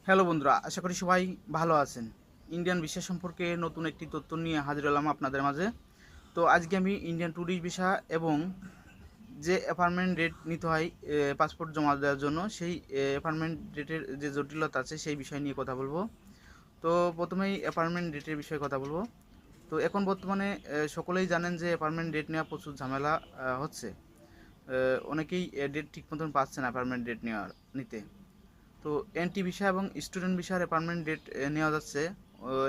Hello বন্ধুরা, আশা করি সবাই ভালো আছেন। ইন্ডিয়ান ভিসা সম্পর্কে নতুন একটি তথ্য নিয়ে হাজির হলাম আপনাদের মাঝে। তো আজকে আমি ইন্ডিয়ান ট্যুরিস্ট ভিসা এবং যে অ্যাপার্টমেন্ট রেট নিতে হয় পাসপোর্ট জমা দেওয়ার জন্য, সেই অ্যাপার্টমেন্ট রেটের যে জটিলতা আছে সেই বিষয় নিয়ে কথা বলবো। তো প্রথমেই অ্যাপার্টমেন্ট রেটের বিষয়ে কথা বলবো। তো এখন বর্তমানে সকলেই জানেন যে অ্যাপার্টমেন্ট রেট নেওয়া প্রচুর ঝামেলা হচ্ছে। অনেকেই ডেট ঠিক মতন পাচ্ছে না অ্যাপার্টমেন্ট রেট নিতে। তো এনটি ভিসা এবং স্টুডেন্ট ভিসার অ্যাপার্টমেন্ট ডেট নেওয়া যাচ্ছে,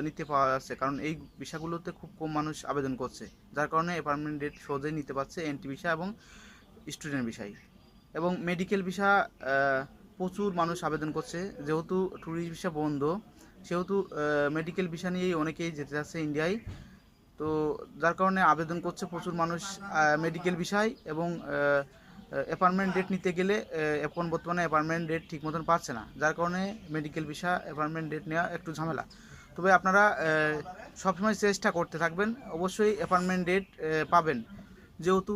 নিতে পাওয়া যাচ্ছে, কারণ এই ভিসাগুলোতে খুব কম মানুষ আবেদন করছে, যার কারণে অ্যাপার্টমেন্ট ডেট সহজেই নিতে পারছে এনটি ভিসা এবং স্টুডেন্ট ভিসায়। এবং মেডিকেল ভিসা প্রচুর মানুষ আবেদন করছে, যেহেতু ট্যুরিস্ট ভিসা বন্ধ, সেহেতু মেডিকেল ভিসা নিয়েই অনেকেই যেতে যাচ্ছে ইন্ডিয়ায়। তো যার কারণে আবেদন করছে প্রচুর মানুষ মেডিকেল বিষয় এবং অ্যাপার্টমেন্ট ডেট নিতে গেলে এখন বর্তমানে অ্যাপার্টমেন্ট ডেট ঠিক মতন পাচ্ছে না, যার কারণে মেডিকেল ভিসা অ্যাপার্টমেন্ট ডেট নেওয়া একটু ঝামেলা। তবে আপনারা সবসময় চেষ্টা করতে থাকবেন, অবশ্যই অ্যাপার্টমেন্ট ডেট পাবেন। যেহেতু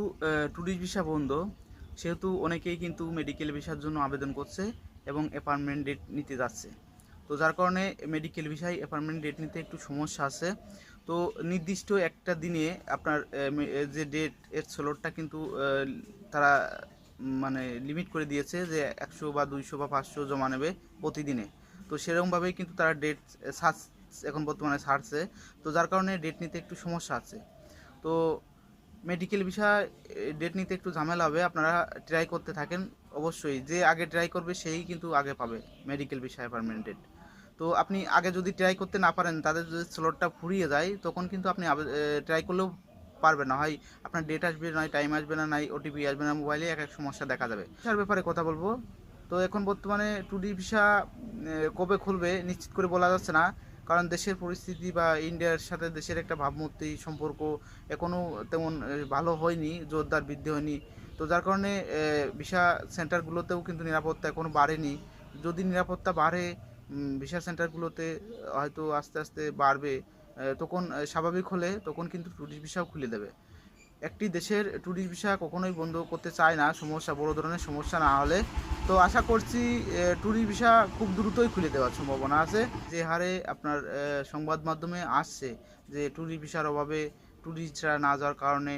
ট্যুরিস্ট ভিসা বন্ধ, সেহেতু অনেকেই কিন্তু মেডিকেল ভিসার জন্য আবেদন করছে এবং অ্যাপার্টমেন্ট ডেট নিতে যাচ্ছে। তো যার কারণে মেডিকেল ভিসায় অ্যাপার্টমেন্ট ডেট নিতে একটু সমস্যা আছে। তো নির্দিষ্ট একটা দিনে আপনার যে ডেট এর স্লটটা কিন্তু তারা মানে লিমিট করে দিয়েছে যে 100 বা 200 বা 500 জমা নেবে প্রতিদিনে। তো সেরকমভাবেই কিন্তু তারা ডেট সার্চ এখন বর্তমানে ছাড়ছে। তো যার কারণে ডেট নিতে একটু সমস্যা আছে। তো মেডিকেল ভিসা ডেট নিতে একটু ঝামেলা হবে, আপনারা ট্রাই করতে থাকেন। অবশ্যই যে আগে ট্রাই করবে সেই কিন্তু আগে পাবে মেডিকেল ভিসা অ্যাপয়েন্টমেন্ট ডেট। তো আপনি আগে যদি ট্রাই করতে না পারেন, তাদের যদি স্লটটা ফুরিয়ে যায়, তখন কিন্তু আপনি ট্রাই করলেও পারবেন না, হয় আপনার ডেট আসবে, নয় টাইম আসবে না, নয় ওটিপি আসবে না, মোবাইলে এক এক সমস্যা দেখা যাবে। তার ব্যাপারে কথা বলবো। তো এখন বর্তমানে টুডি ভিসা কবে খুলবে নিশ্চিত করে বলা যাচ্ছে না, কারণ দেশের পরিস্থিতি বা ইন্ডিয়ার সাথে দেশের একটা ভাবমূর্তি সম্পর্ক এখনও তেমন ভালো হয়নি, জোরদার বৃদ্ধি হয়নি। তো যার কারণে ভিসা সেন্টারগুলোতেও কিন্তু নিরাপত্তা এখনও বাড়েনি। যদি নিরাপত্তা বাড়ে ভিসা সেন্টারগুলোতে, হয়তো আস্তে আস্তে বাড়বে, তখন স্বাভাবিক হলে তখন কিন্তু ট্যুরিস্ট ভিসাও খুলে দেবে। একটি দেশের ট্যুরিস্ট ভিসা কখনোই বন্ধ করতে চায় না, সমস্যা বড় ধরনের সমস্যা না হলে। তো আশা করছি ট্যুরিস্ট ভিসা খুব দ্রুতই খুলে দেওয়ার সম্ভাবনা আছে। যে হারে আপনার সংবাদ মাধ্যমে আসছে যে ট্যুরিস্ট ভিসার অভাবে ট্যুরিস্টরা না যাওয়ার কারণে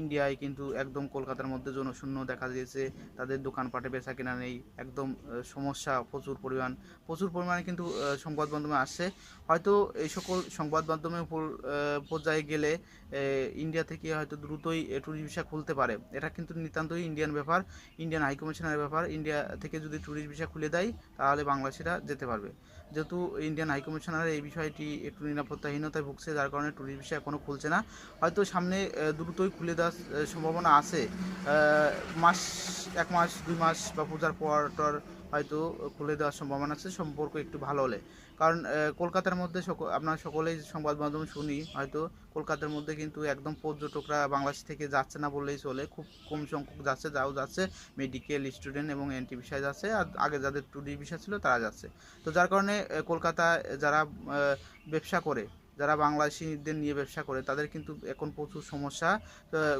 ইন্ডিয়ায় কিন্তু একদম কলকাতার মধ্যে জনশূন্য দেখা দিয়েছে, তাদের দোকানপাটে বেচা কেনা নেই, একদম সমস্যা প্রচুর পরিমাণে কিন্তু সংবাদ মাধ্যমে আসছে। হয়তো এই সকল সংবাদ মাধ্যমের উপর পর্যায়ে গেলে ইন্ডিয়া থেকে হয়তো দ্রুতই ট্যুরিস্ট ভিসা খুলতে পারে। এটা কিন্তু নিতান্তই ইন্ডিয়ান ব্যাপার, ইন্ডিয়ান হাইকমিশনের ব্যাপার। ইন্ডিয়া থেকে যদি ট্যুরিস্ট ভিসা খুলে দেয়, তাহলে বাংলাদেশিরা যেতে পারবে। যেহেতু ইন্ডিয়ান হাইকমিশনার এই বিষয়টি একটু নিরাপত্তাহীনতায় ভুগছে, যার কারণে ট্যুরিস্ট ভিসা এখনও খুলছে না। হয়তো সামনে দ্রুতই খুলে দেওয়ার সম্ভাবনা আছে। মাস 1 মাস 2 মাস বা পূজার পর টর হয়তো খুলে দেওয়ার সম্ভাবনা আছে, সম্পর্ক একটু ভালো হলে। কারণ কলকাতার মধ্যে আপনার সকলেই সংবাদ মাধ্যম শুনি, হয়তো কলকাতার মধ্যে কিন্তু একদম পর্যটকরা বাংলাদেশ থেকে যাচ্ছে না বললেই চলে, খুব কম সংখ্যক যাচ্ছে, যাচ্ছে মেডিকেল স্টুডেন্ট এবং এনটি ভিসায় যাচ্ছে, আর আগে যাদের ট্যুরিস্ট ভিসা ছিল তারা যাচ্ছে। তো যার কারণে কলকাতায় যারা ব্যবসা করে, যারা বাংলাদেশিদের নিয়ে ব্যবসা করে, তাদের কিন্তু এখন প্রচুর সমস্যা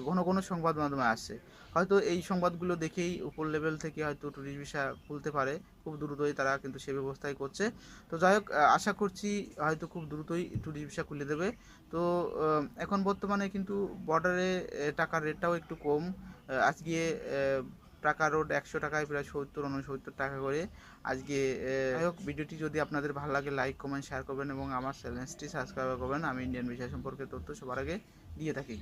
ঘন ঘন সংবাদ মাধ্যমে আসছে। হয়তো এই সংবাদগুলো দেখেই উপর লেভেল থেকে হয়তো ট্যুরিস্ট ভিসা খুলতে পারে, খুব দ্রুতই তারা কিন্তু সে ব্যবস্থাই করছে। তো যাই হোক, আশা করছি হয়তো খুব দ্রুতই ট্যুরিস্ট ভিসা খুলে দেবে। তো এখন বর্তমানে কিন্তু বর্ডারে টাকার রেটটাও একটু কম। আজকে টাকা রোড 100 টাকায় প্রায় 70-69 টাকা করে আজকে। যাই হোক, ভিডিওটি যদি আপনাদের ভালো লাগে, লাইক কমেন্ট শেয়ার করবেন এবং আমার চ্যানেলটি সাবস্ক্রাইব করবেন। আমি ইন্ডিয়ান ভিসা সম্পর্কে তথ্য সবার আগে দিয়ে থাকি।